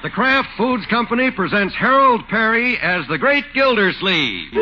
The Kraft Foods Company presents Harold Perry as the Great Gildersleeve.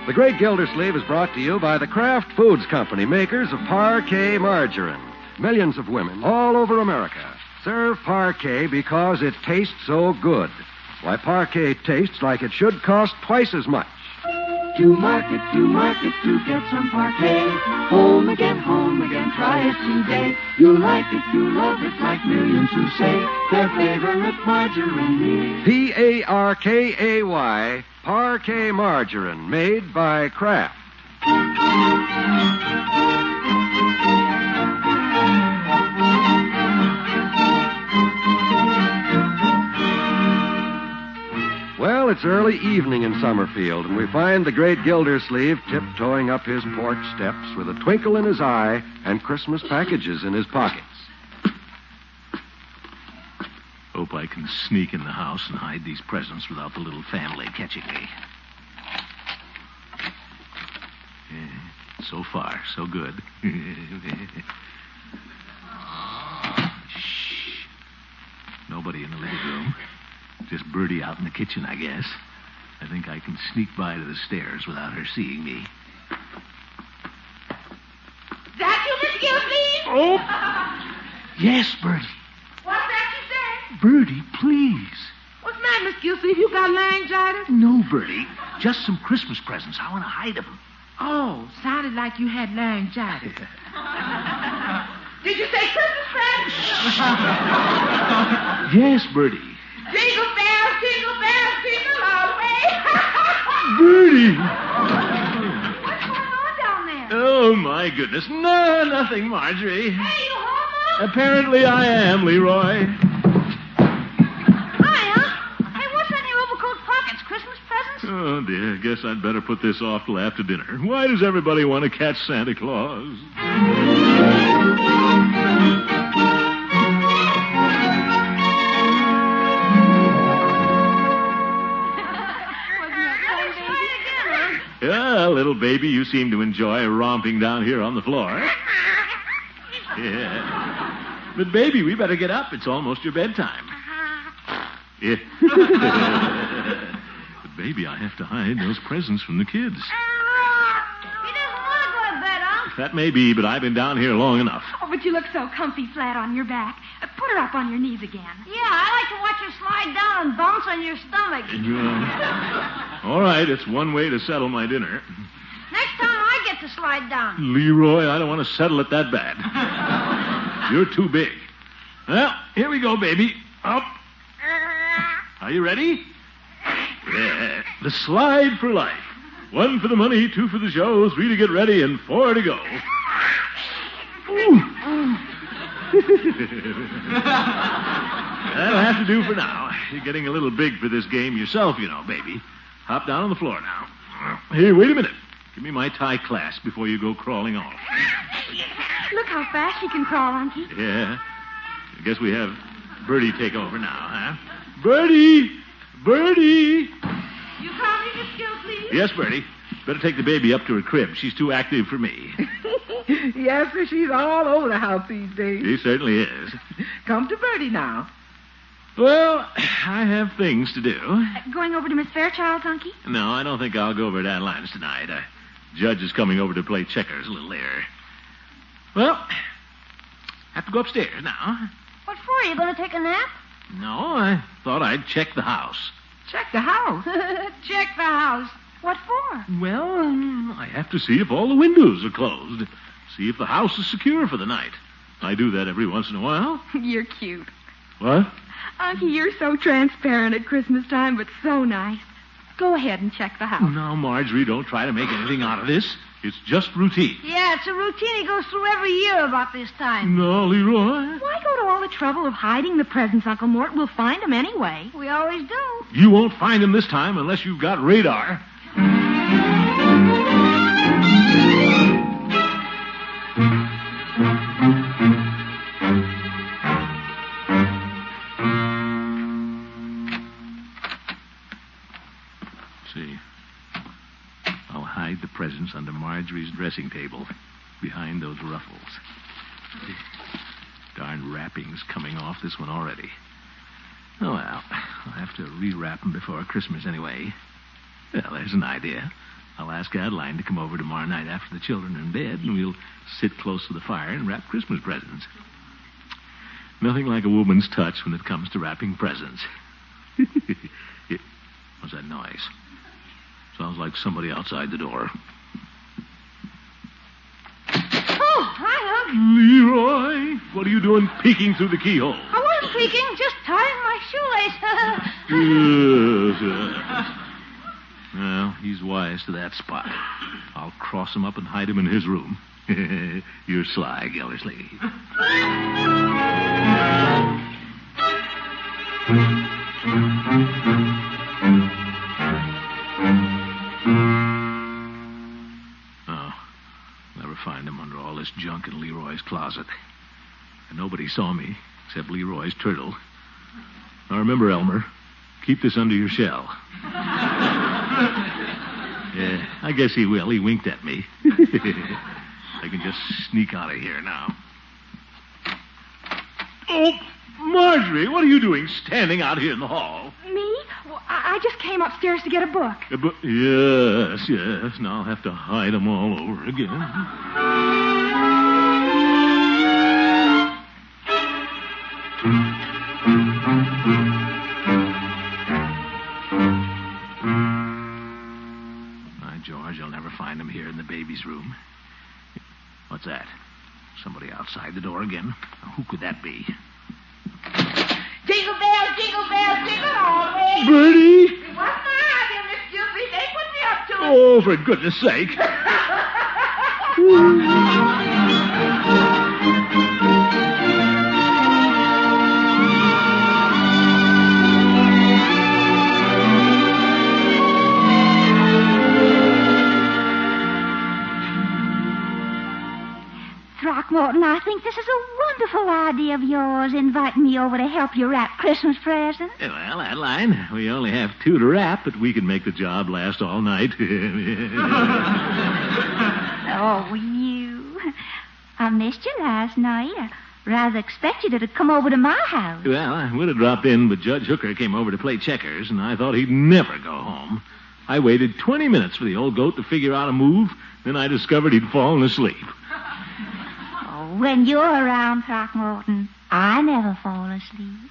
The Great Gildersleeve is brought to you by the Kraft Foods Company, makers of Parquet margarine. Millions of women all over America serve Parquet because it tastes so good. Why, Parquet tastes like it should cost twice as much. To market, to get some Parquet. Home again, try it today. You'll like it, you'll love it, like millions who say their favorite margarine is Parkay, Parquet margarine, made by Kraft. Well, it's early evening in Summerfield, and we find the Great Gildersleeve tiptoeing up his porch steps with a twinkle in his eye and Christmas packages in his pockets. Hope I can sneak in the house and hide these presents without the little family catching me. So far, so good. Shh. Nobody in the living room. Just Bertie out in the kitchen, I guess. I think I can sneak by to the stairs without her seeing me. That you, Miss Gildersleeve? Oh! Yes, Bertie. What's that you say? Bertie, please. What's the matter, Miss Gildersleeve? You got laryngitis? No, Bertie. Just some Christmas presents. I want to hide them. Oh, sounded like you had laryngitis. Did you say Christmas presents? Yes, Bertie. Jingle bells, jingle all the way. Bertie! What's going on down there? Oh, my goodness. No, nothing, Marjorie. Hey, you home, Apparently I am, Leroy. Hi, Unc. Hey, what's in your overcoat pockets? Christmas presents? Oh, dear. Guess I'd better put this off till after dinner. Why does everybody want to catch Santa Claus? Yeah, little baby, you seem to enjoy romping down here on the floor. Yeah. But, baby, we better get up. It's almost your bedtime. Yeah. But, baby, I have to hide those presents from the kids. He doesn't want to go to bed, Unc. That may be, but I've been down here long enough. Oh, but you look so comfy flat on your back. Put her up on your knees again. Yeah, I like to watch you slide down and bounce on your stomach. All right, it's one way to settle my dinner. Next time I get to slide down. Leroy, I don't want to settle it that bad. You're too big. Well, here we go, baby. Up. Are you ready? Yeah. The slide for life. 1 for the money, 2 for the show, 3 to get ready, and 4 to go. That'll have to do for now. You're getting a little big for this game yourself, you know, baby. Hop down on the floor now. Here, wait a minute. Give me my tie clasp before you go crawling off. Look how fast she can crawl, Unky. Yeah. I guess we have Bertie take over now, huh? Bertie! Bertie! You call me Miss Gildersleeve? Yes, Bertie. Better take the baby up to her crib. She's too active for me. Yes, sir, she's all over the house these days. She certainly is. Come to Bertie now. Well, I have things to do. Going over to Miss Fairchild's, Unky? No, I don't think I'll go over to Adeline's tonight. Judge is coming over to play checkers a little later. Well, have to go upstairs now. What for? Are you going to take a nap? No, I thought I'd check the house. Check the house. Check the house. What for? Well, I have to see if all the windows are closed. See if the house is secure for the night. I do that every once in a while. You're cute. What? Unky, you're so transparent at Christmas time, but so nice. Go ahead and check the house. Now, Marjorie, don't try to make anything out of this. It's just routine. Yeah, it's a routine he goes through every year about this time. No, Leroy. Why go to all the trouble of hiding the presents, Uncle Mort? We'll find them anyway. We always do. You won't find them this time unless you've got radar. presents under Marjorie's dressing table, behind those ruffles. Darn wrappings coming off this one already. Oh, well, I'll have to rewrap them before Christmas anyway. Well, there's an idea. I'll ask Adeline to come over tomorrow night after the children are in bed, and we'll sit close to the fire and wrap Christmas presents. Nothing like a woman's touch when it comes to wrapping presents. What's that noise? Sounds like somebody outside the door. Oh, hi, Unc. Leroy, what are you doing peeking through the keyhole? I wasn't peeking, just tying my shoelace. Well, he's wise to that spot. I'll cross him up and hide him in his room. You're sly, Gildersleeve. Oh, never find him under all this junk in Leroy's closet. And nobody saw me except Leroy's turtle. Now remember, Elmer, keep this under your shell. Yeah, I guess he will. He winked at me. I can just sneak out of here now. Oh, Marjorie, what are you doing standing out here in the hall? Me? Well, I just came upstairs to get a book. Yes. Now I'll have to hide them all over again. George, I'll never find him here in the baby's room. What's that? Somebody outside the door again? Who could that be? Jingle bells, jingle all the way. Bertie! What's the idea, Miss Jupiter? They put me up to it. Oh, for goodness sake. Throckmorton, I think this is a wonderful idea of yours, inviting me over to help you wrap Christmas presents. Well, Adeline, we only have 2 to wrap, but we can make the job last all night. Oh, you. I missed you last night. I rather expected you to come over to my house. Well, I would have dropped in, but Judge Hooker came over to play checkers, and I thought he'd never go home. I waited 20 minutes for the old goat to figure out a move, then I discovered he'd fallen asleep. When you're around, Throckmorton, I never fall asleep.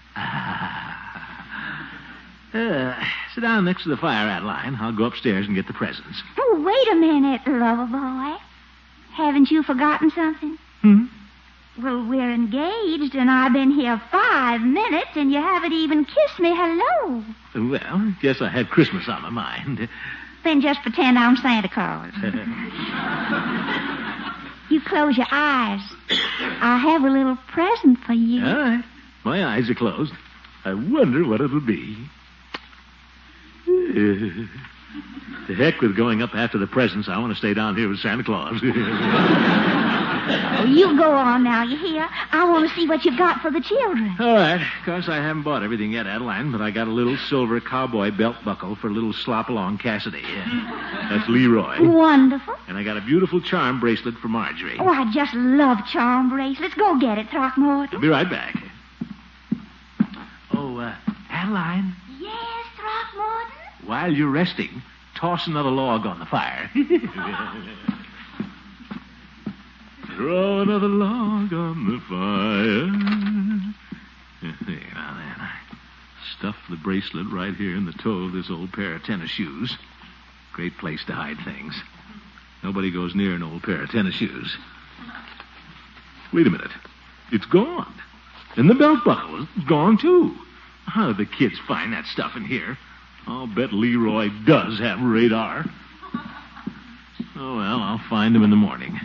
Sit down next to the fire, Adeline. I'll go upstairs and get the presents. Oh, wait a minute, lover boy. Haven't you forgotten something? Well, we're engaged, and I've been here 5 minutes, and you haven't even kissed me hello. Well, guess I had Christmas on my mind. Then just pretend I'm Santa Claus. You close your eyes. I have a little present for you. All right. My eyes are closed. I wonder what it'll be. To heck with going up after the presents. I want to stay down here with Santa Claus. Oh, you go on now, you hear? I want to see what you've got for the children. All right. Of course, I haven't bought everything yet, Adeline, but I got a little silver cowboy belt buckle for little slop-along Cassidy. That's Leroy. Wonderful. And I got a beautiful charm bracelet for Marjorie. Oh, I just love charm bracelets. Go get it, Throckmorton. I'll be right back. Oh, Adeline, Yes, Throckmorton? while you're resting, toss another log on the fire. Throw another log on the fire. There, now then. I stuffed the bracelet right here in the toe of this old pair of tennis shoes. Great place to hide things. Nobody goes near an old pair of tennis shoes. Wait a minute. It's gone. And the belt buckle is gone, too. How did the kids find that stuff in here? I'll bet Leroy does have radar. Oh, well, I'll find him in the morning.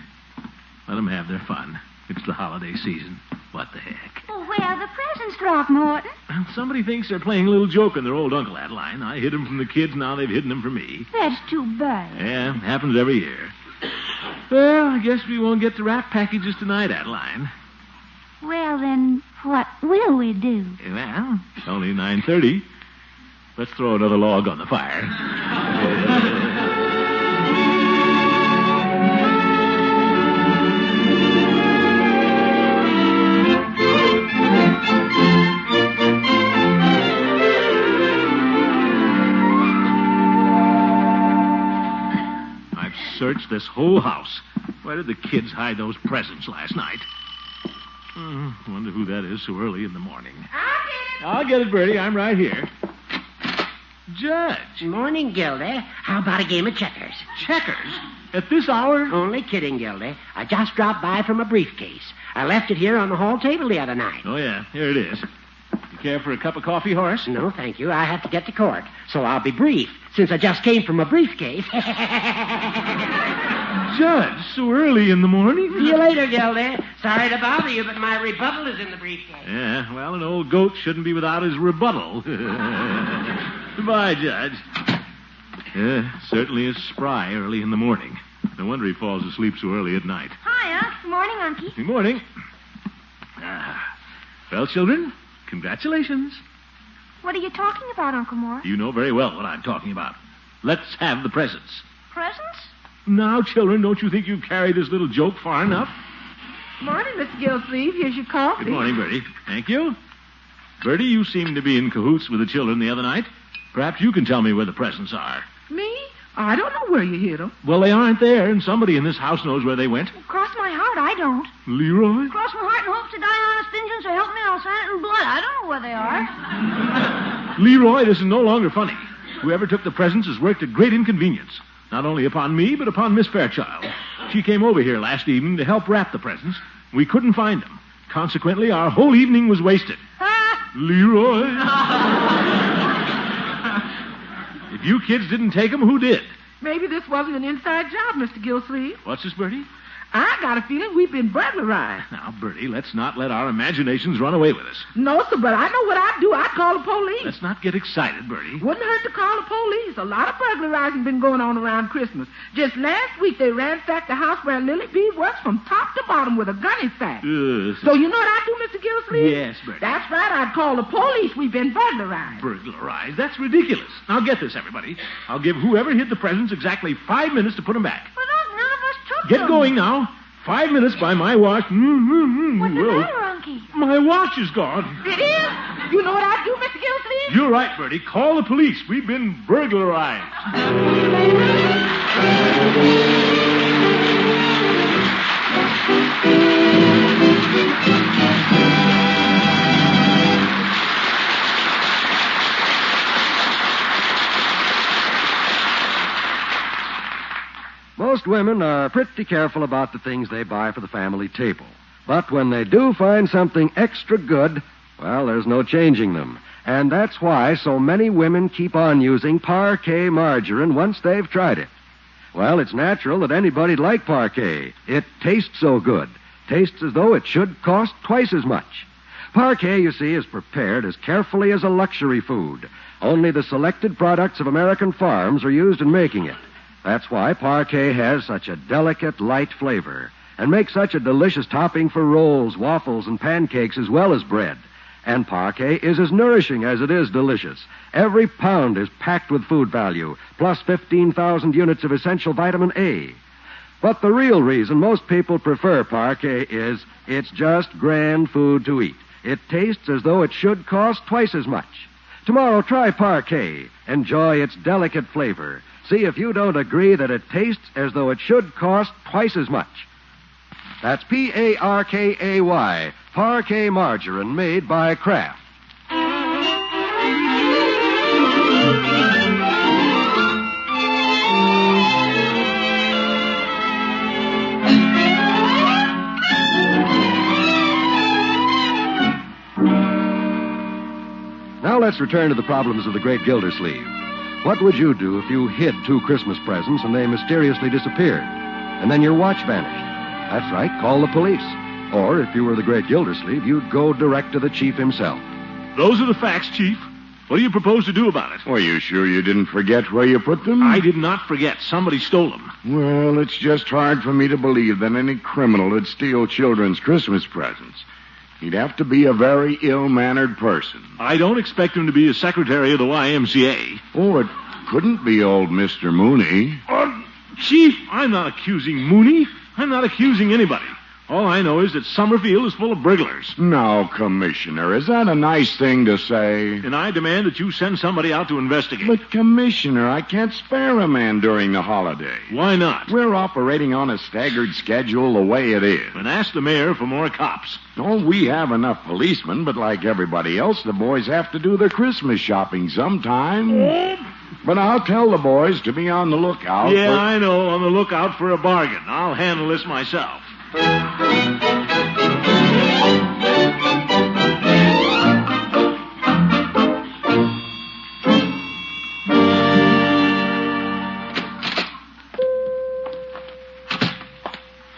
Let them have their fun. It's the holiday season. What the heck? Well, where are the presents, Throckmorton? Well, somebody thinks they're playing a little joke on their old Uncle Adeline. I hid them from the kids, now they've hidden them from me. That's too bad. Yeah, happens every year. Well, I guess we won't get to wrap packages tonight, Adeline. Well, then, what will we do? Well, it's only 9:30. Let's throw another log on the fire. search this whole house. Where did the kids hide those presents last night? Wonder who that is so early in the morning. I'll get it, Bertie. I'm right here. Judge. Morning, Gildy. How about a game of checkers? Checkers? At this hour? Only kidding, Gildy. I just dropped by from a briefcase. I left it here on the hall table the other night. Oh, yeah. Here it is. You care for a cup of coffee, Horace? No, thank you. I have to get to court, so I'll be brief, since I just came from a briefcase. Judge, so early in the morning? See you later, Gildy. Sorry to bother you, but my rebuttal is in the briefcase. Yeah, well, an old goat shouldn't be without his rebuttal. Goodbye, Judge. Yeah, certainly is spry early in the morning. No wonder he falls asleep so early at night. Hi, Unc. Good morning, Unky. Good morning. Well, children, congratulations. What are you talking about, Uncle Mort? You know very well what I'm talking about. Let's have the presents. Presents? Now, children, don't you think you've carried this little joke far enough? Morning, Mr. Gillsleeve. Here's your coffee. Good morning, Bertie. Thank you. Bertie, you seemed to be in cahoots with the children the other night. Perhaps you can tell me where the presents are. Me? I don't know where you hid them. Well, they aren't there, and somebody in this house knows where they went. Cross my heart, I don't. Leroy? Cross my heart and hope to die honest vengeance, so help me, I'll sign it in blood. I don't know where they are. Leroy, this is no longer funny. Whoever took the presents has worked at great inconvenience. Not only upon me, but upon Miss Fairchild. She came over here last evening to help wrap the presents. We couldn't find them. Consequently, our whole evening was wasted. Leroy. If you kids didn't take them, who did? Maybe this wasn't an inside job, Mr. Gillsleeve. What's this, Bertie? I got a feeling we've been burglarized. Now, Bertie, let's not let our imaginations run away with us. No, sir, but I know what I'd do. I'd call the police. Let's not get excited, Bertie. Wouldn't hurt to call the police. A lot of burglarizing been going on around Christmas. Just last week, they ransacked the house where Lily B works from top to bottom with a gunny sack. So you know what I'd do, Mr. Gillsleeve? Yes, Bertie. That's right. I'd call the police. We've been burglarized. Burglarized? That's ridiculous. Now, get this, everybody. I'll give whoever hid the presents exactly 5 minutes to put them back. But Unc, none of us took Get them. going now. 5 minutes by my watch. What's the matter, Unky? My watch is gone. It is? You know what I'd do, Mr. Gillsleeve? You're right, Bertie. Call the police. We've been burglarized. Most women are pretty careful about the things they buy for the family table. But when they do find something extra good, well, there's no changing them. And that's why so many women keep on using Parquet margarine once they've tried it. Well, it's natural that anybody'd like Parquet. It tastes so good. Tastes as though it should cost twice as much. Parquet, you see, is prepared as carefully as a luxury food. Only the selected products of American farms are used in making it. That's why Parquet has such a delicate, light flavor and makes such a delicious topping for rolls, waffles, and pancakes as well as bread. And Parquet is as nourishing as it is delicious. Every pound is packed with food value, plus 15,000 units of essential vitamin A. But the real reason most people prefer Parquet is it's just grand food to eat. It tastes as though it should cost twice as much. Tomorrow, try Parquet. Enjoy its delicate flavor. See if you don't agree that it tastes as though it should cost twice as much. That's Parkay, Parquet margarine made by Kraft. Now let's return to the problems of the great Gildersleeve. What would you do if you hid 2 Christmas presents and they mysteriously disappeared? And then your watch vanished? That's right, call the police. Or, if you were the great Gildersleeve, you'd go direct to the chief himself. Those are the facts, Chief. What do you propose to do about it? Are you sure you didn't forget where you put them? I did not forget. Somebody stole them. Well, it's just hard for me to believe that any criminal would steal children's Christmas presents. He'd have to be a very ill-mannered person. I don't expect him to be a secretary of the YMCA. Oh, it couldn't be old Mr. Mooney. Chief, I'm not accusing Mooney. I'm not accusing anybody. All I know is that Summerfield is full of burglars. Now, Commissioner, is that a nice thing to say? And I demand that you send somebody out to investigate. But, Commissioner, I can't spare a man during the holiday. Why not? We're operating on a staggered schedule the way it is. And ask the mayor for more cops. Oh, we have enough policemen, but like everybody else, the boys have to do their Christmas shopping sometime. But I'll tell the boys to be on the lookout Yeah, I know. On the lookout for a bargain. I'll handle this myself.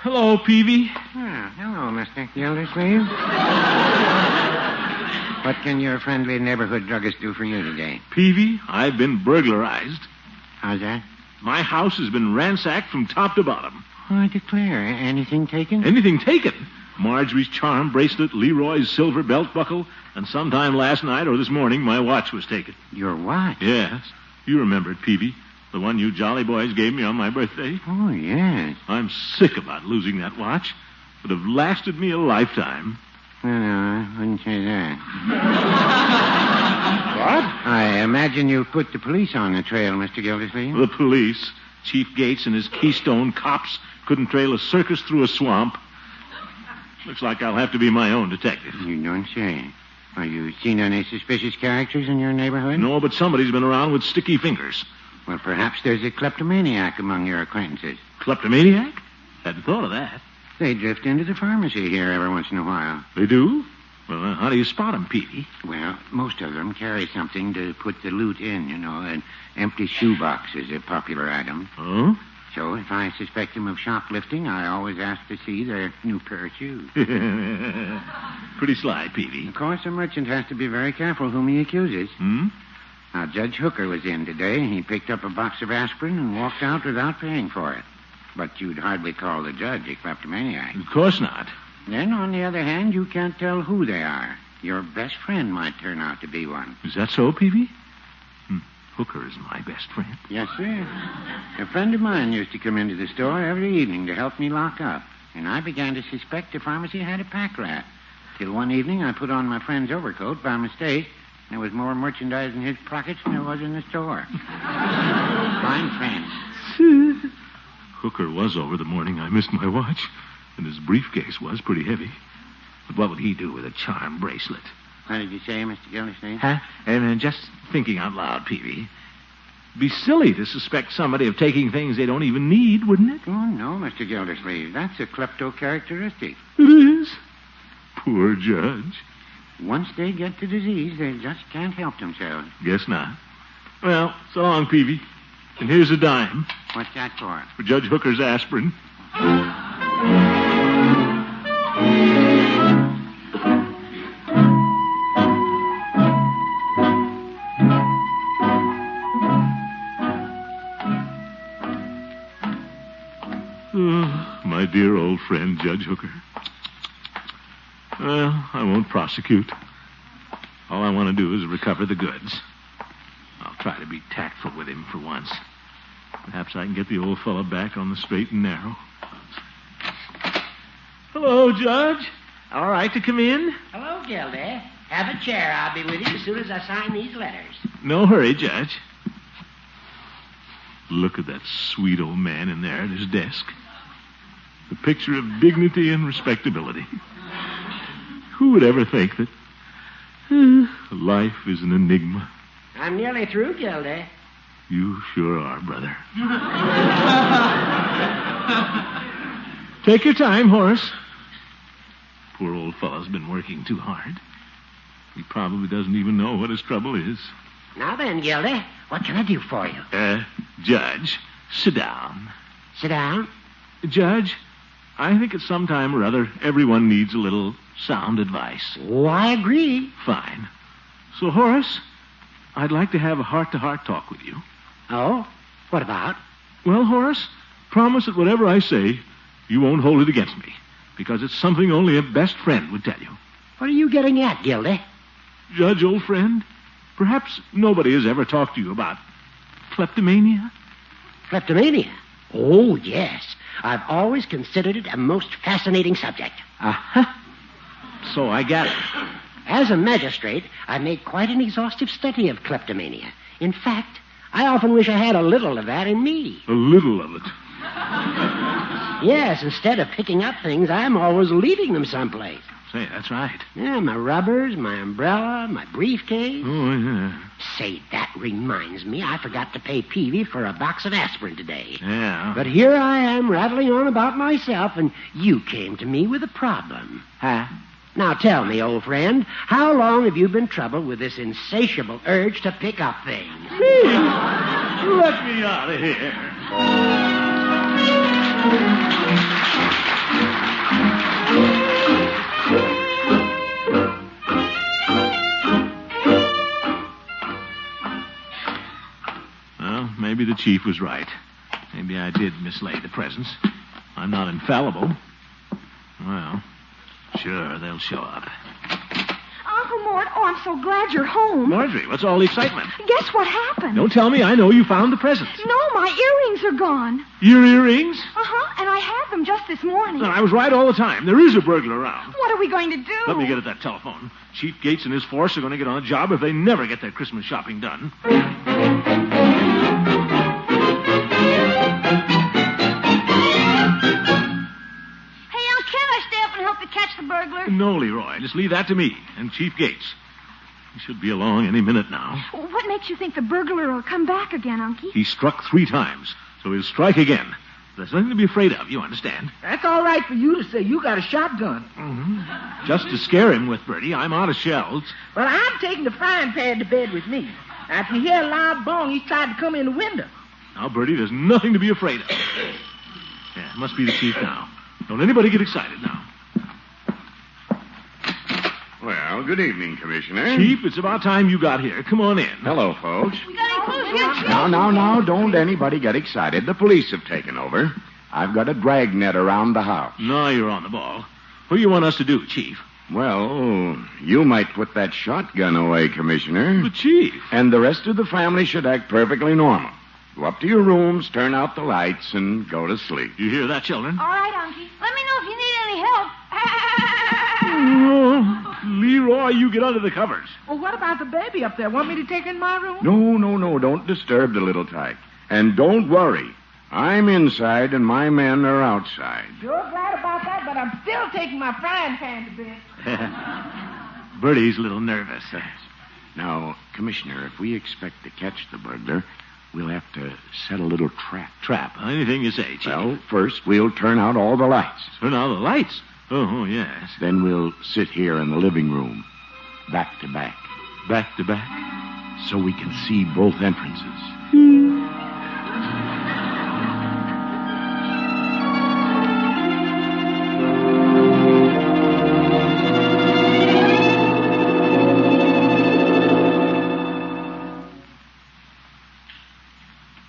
Hello, Peavy. Hello, Mr. Gildersleeve. What can your friendly neighborhood druggist do for you today? Peavy, I've been burglarized. How's that? My house has been ransacked from top to bottom. I declare. Anything taken? Anything taken? Marjorie's charm bracelet, Leroy's silver belt buckle, and sometime last night or this morning, my watch was taken. Your watch? Yes. You remember it, Peavy. The one you jolly boys gave me on my birthday. Oh, yes. I'm sick about losing that watch. It would have lasted me a lifetime. No, I wouldn't say that. What? I imagine you put the police on the trail, Mr. Gildersleeve. The police, Chief Gates and his Keystone cops couldn't trail a circus through a swamp. Looks like I'll have to be my own detective. You don't say. Have you seen any suspicious characters in your neighborhood? No, but somebody's been around with sticky fingers. Well, perhaps there's a kleptomaniac among your acquaintances. Kleptomaniac? Hadn't thought of that. They drift into the pharmacy here every once in a while. They do? Well, how do you spot them, Peavy? Well, most of them carry something to put the loot in, An empty shoebox is a popular item. Oh? So if I suspect them of shoplifting, I always ask to see their new pair of shoes. Pretty sly, Peavy. Of course, a merchant has to be very careful whom he accuses. Now, Judge Hooker was in today. He picked up a box of aspirin and walked out without paying for it. But you'd hardly call the judge a kleptomaniac. Of course not. Then, on the other hand, you can't tell who they are. Your best friend might turn out to be one. Is that so, Peavy? Hooker is my best friend. Yes, sir. A friend of mine used to come into the store every evening to help me lock up. And I began to suspect the pharmacy had a pack rat. Till one evening I put on my friend's overcoat by mistake. There was more merchandise in his pockets than there was in the store. Fine friend. Hooker was over the morning I missed my watch, and his briefcase was pretty heavy. But what would he do with a charm bracelet? What did you say, Mr. Gildersleeve? Huh? Just thinking out loud, Peavy. Be silly to suspect somebody of taking things they don't even need, wouldn't it? Oh, no, Mr. Gildersleeve. That's a klepto characteristic. It is. Poor Judge. Once they get the disease, they just can't help themselves. Guess not. Well, so long, Peavy. And here's a dime. What's that for? For Judge Hooker's aspirin. Oh, my dear old friend, Judge Hooker. Well, I won't prosecute. All I want to do is recover the goods. I'll try to be tactful with him for once. Perhaps I can get the old fellow back on the straight and narrow. Hello, Judge. All right to come in? Hello, Gildy. Have a chair. I'll be with you as soon as I sign these letters. No hurry, Judge. Look at that sweet old man in there at his desk. The picture of dignity and respectability. Who would ever think that life is an enigma? I'm nearly through, Gildy. You sure are, brother. Take your time, Horace. Poor old fellow's been working too hard. He probably doesn't even know what his trouble is. Now then, Gildy, what can I do for you? Judge, sit down. Sit down. Judge, I think at some time or other everyone needs a little sound advice. Oh, I agree. Fine. So, Horace, I'd like to have a heart-to-heart talk with you. Oh? What about? Well, Horace, promise that whatever I say, you won't hold it against me, because it's something only a best friend would tell you. What are you getting at, Gildy? Judge, old friend, perhaps nobody has ever talked to you about kleptomania? Kleptomania? Oh, yes. I've always considered it a most fascinating subject. Uh-huh. So I gather. As a magistrate, I made quite an exhaustive study of kleptomania. In fact, I often wish I had a little of that in me. A little of it. Yes, instead of picking up things, I'm always leaving them someplace. Say, that's right. Yeah, my rubbers, my umbrella, my briefcase. Oh, yeah. Say, that reminds me, I forgot to pay Peavy for a box of aspirin today. Yeah. But here I am rattling on about myself, and you came to me with a problem. Huh? Now tell me, old friend, how long have you been troubled with this insatiable urge to pick up things? Me? Let me out of here. Well, maybe the chief was right. Maybe I did mislay the presents. I'm not infallible. Well, sure, they'll show up. Uncle Mort, I'm so glad you're home. Marjorie, what's all the excitement? Guess what happened? Don't tell me. I know you found the presents. No, my earrings are gone. Your earrings? Uh-huh, and I had them just this morning. I was right all the time. There is a burglar around. What are we going to do? Let me get at that telephone. Chief Gates and his force are going to get on a job if they never get their Christmas shopping done. Catch the burglar? No, Leroy. Just leave that to me and Chief Gates. He should be along any minute now. What makes you think the burglar will come back again, Unky? He struck 3 times, so he'll strike again. There's nothing to be afraid of, you understand? That's all right for you to say. You got a shotgun. Mm-hmm. Just to scare him with, Bertie. I'm out of shells. Well, I'm taking the frying pan to bed with me. Now, if you hear a loud bang, he's tried to come in the window. Now, Bertie, there's nothing to be afraid of. Yeah, it must be the chief now. Don't anybody get excited now. Well, good evening, Commissioner. Chief, it's about time you got here. Come on in. Hello, folks. We got any clues here, Chief? Now, don't anybody get excited. The police have taken over. I've got a dragnet around the house. Now you're on the ball. What do you want us to do, Chief? Well, you might put that shotgun away, Commissioner. But, Chief... And the rest of the family should act perfectly normal. Go up to your rooms, turn out the lights, and go to sleep. You hear that, children? All right, Unky. Let me know if you need any help. Oh, Leroy, you get under the covers. Well, what about the baby up there? Want me to take her in my room? No. Don't disturb the little tyke. And don't worry. I'm inside and my men are outside. Sure glad about that, but I'm still taking my frying pan to bed. Bertie's a little nervous. Now, Commissioner, if we expect to catch the burglar, we'll have to set a little trap. Trap? Anything you say, Chief. Well, first we'll turn out all the lights. Turn out the lights? Oh, yes. Then we'll sit here in the living room, back to back. Back to back? So we can see both entrances.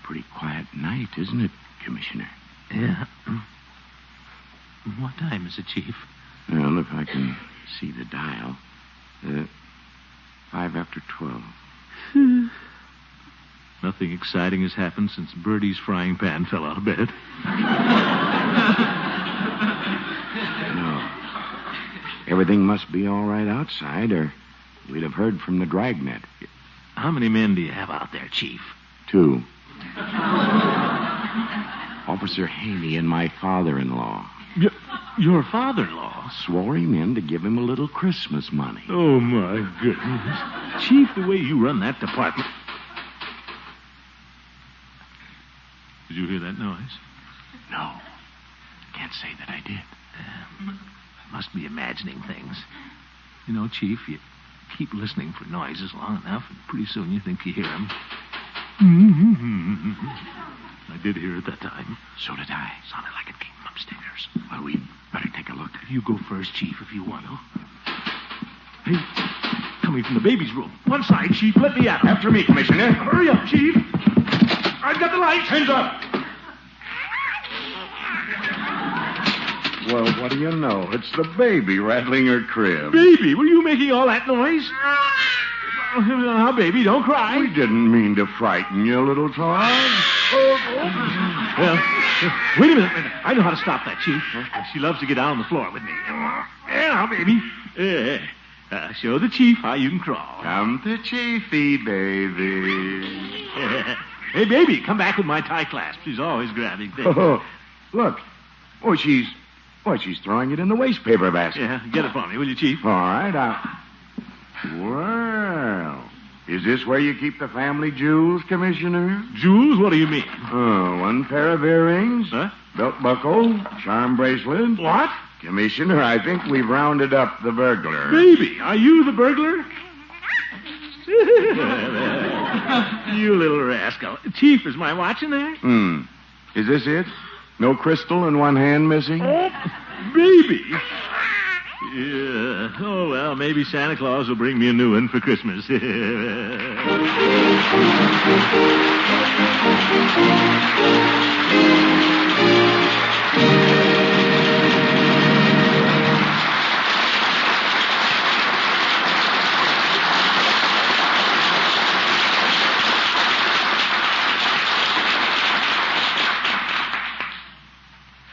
Pretty quiet night, isn't it, Commissioner? Yeah. What time is it, Chief? Well, if I can see the dial. 5 after 12. Nothing exciting has happened since Bertie's frying pan fell out of bed. No. Everything must be all right outside, or we'd have heard from the dragnet. How many men do you have out there, Chief? 2. Officer Haney and my father-in-law. Your father-in-law? Swore him in to give him a little Christmas money. Oh, my goodness. Chief, the way you run that department... Did you hear that noise? No. Can't say that I did. Must be imagining things. You know, Chief, you keep listening for noises long enough, and pretty soon you think you hear them. I did hear it that time. So did I. Sounded like it came from upstairs. Well, we'd better take a look. You go first, Chief, if you want to. Hey, coming from the baby's room. One side, Chief. Let me at him. After me, Commissioner. Hurry up, Chief. I've got the lights. Hands up. Well, what do you know? It's the baby rattling her crib. Baby, were you making all that noise? Now, baby, don't cry. We didn't mean to frighten you, little toy. Well, Wait a minute. I know how to stop that, Chief. She loves to get down on the floor with me. There now, baby. Show the Chief how you can crawl. Come to Chiefy, baby. Hey, baby, come back with my tie clasp. She's always grabbing things. Oh, look. Oh, she's throwing it in the waste paper basket. Yeah, get it for me, will you, Chief? All right, Well, is this where you keep the family jewels, Commissioner? Jewels? What do you mean? Oh, one pair of earrings, Huh? belt buckle, charm bracelet. What? Commissioner, I think we've rounded up the burglar. Baby, are you the burglar? You little rascal. Chief, is my watch in there? Is this it? No crystal and one hand missing? Oh, baby. Yeah. Oh, well, maybe Santa Claus will bring me a new one for Christmas.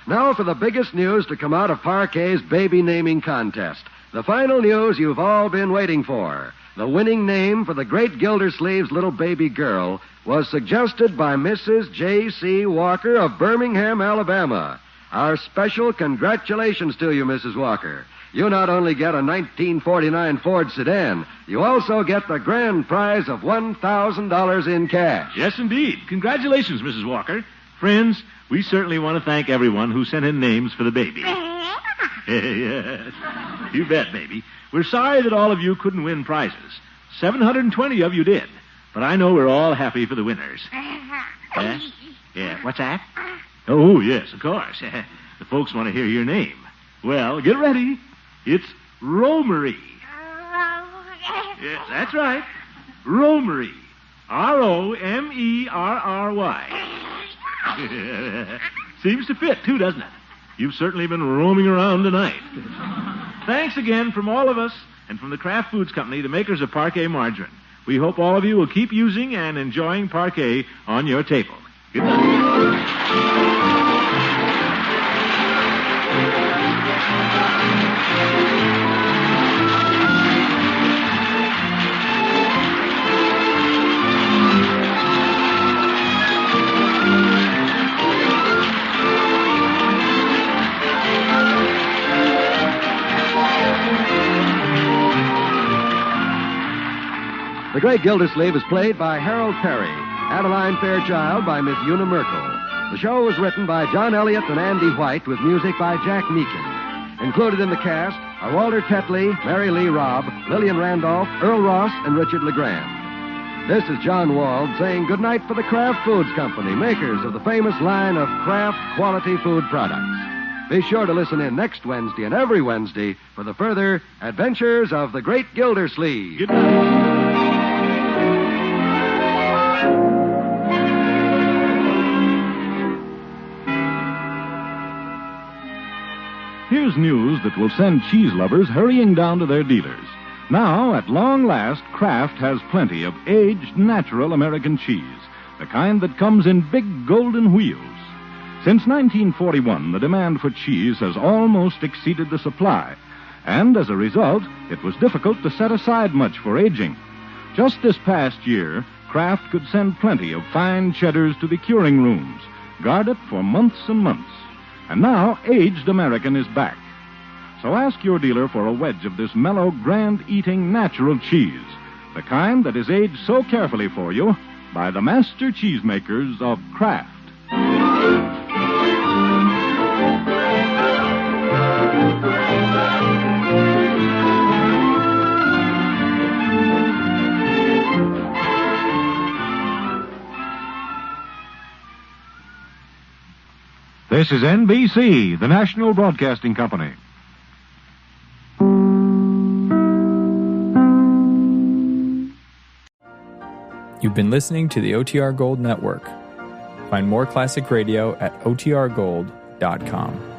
Now for the biggest news to come out of Parquet's baby naming contest. The final news you've all been waiting for. The winning name for the great Gildersleeve's little baby girl was suggested by Mrs. J.C. Walker of Birmingham, Alabama. Our special congratulations to you, Mrs. Walker. You not only get a 1949 Ford sedan, you also get the grand prize of $1,000 in cash. Yes, indeed. Congratulations, Mrs. Walker. Friends, we certainly want to thank everyone who sent in names for the baby. Yes. You bet, baby. We're sorry that all of you couldn't win prizes. 720 of you did. But I know we're all happy for the winners. Yeah, what's that? Oh, yes, of course. The folks want to hear your name. Well, get ready. It's Romery. Yes, that's right. Romery. Romerry. Seems to fit, too, doesn't it? You've certainly been roaming around tonight. Thanks again from all of us and from the Kraft Foods Company, the makers of Parquet margarine. We hope all of you will keep using and enjoying Parquet on your table. Good night. The Great Gildersleeve is played by Harold Perry, Adeline Fairchild by Miss Una Merkel. The show was written by John Elliott and Andy White with music by Jack Meakin. Included in the cast are Walter Tetley, Mary Lee Robb, Lillian Randolph, Earl Ross, and Richard LeGrand. This is John Wald saying goodnight for the Kraft Foods Company, makers of the famous line of Kraft quality food products. Be sure to listen in next Wednesday and every Wednesday for the further adventures of the Great Gildersleeve. Good night. Here's news that will send cheese lovers hurrying down to their dealers. Now, at long last, Kraft has plenty of aged, natural American cheese, the kind that comes in big golden wheels. Since 1941, the demand for cheese has almost exceeded the supply, and as a result, it was difficult to set aside much for aging. Just this past year, Kraft could send plenty of fine cheddars to the curing rooms, guard it for months and months. And now, aged American is back. So ask your dealer for a wedge of this mellow, grand-eating, natural cheese, the kind that is aged so carefully for you by the master cheesemakers of Kraft. This is NBC, the National Broadcasting Company. You've been listening to the OTR Gold Network. Find more classic radio at otrgold.com.